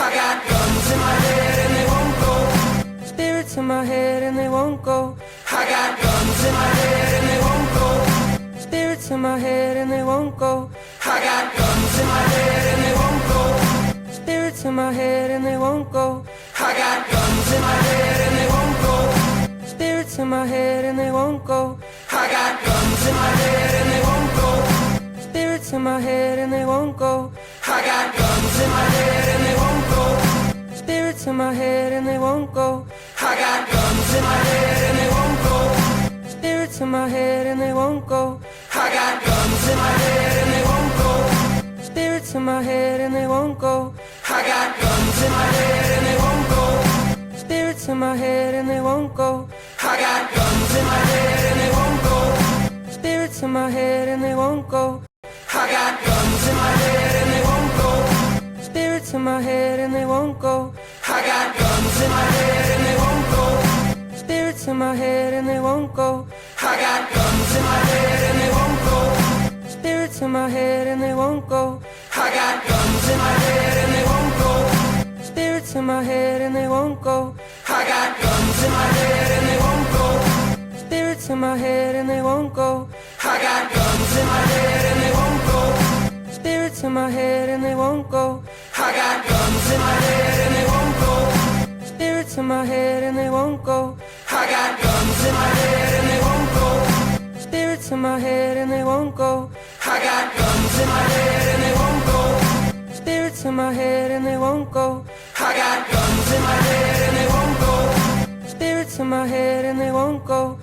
I got guns in my head and they won't go. Spirits in my head and they won't go. I got guns in my head and they won't go. Spirits in my head and they won't go. I got guns in my head and they won't go. Spirits in my head and they won't go. I got guns in my head and they won't go. Spirits in my head and they won't go. I got guns in my head and they won't go. Spirits in my head and they won't go. I got guns in my head and they won't go. Spirits in my head and they won't go. I got guns in my head and they won't go. Spirits in my head and they won't go. I got guns in my head and they won't go. Spirits in my head and they won't go. I got guns in my head and they won't go. Spirits in my head and they won't go. I got guns in my head and they won't go. Spirits in my head and they won't go. I got guns in my head and they won't go. Spirits in my head and they won't go. I got guns in my head and they won't go. Spirits in my head and they won't go. I got guns in my head and they won't go. Spirits in my head and they won't go. I got guns in my head and they won't go. Spirits in my head and they won't go. I got guns in my head and they won't go. Spirits in my head and they won't go. I got guns in my head and they won't go. Spirits in my head and they won't go. I got guns in my head and they won't go. Spirits in my head and they won't go. I got guns in my head and they won't go. Spirits in my head and they won't go. I got guns in my head and they won't go. Spirits in my head and they won't go. I got guns in my head and they won't go. Spirits in my head and they won't go.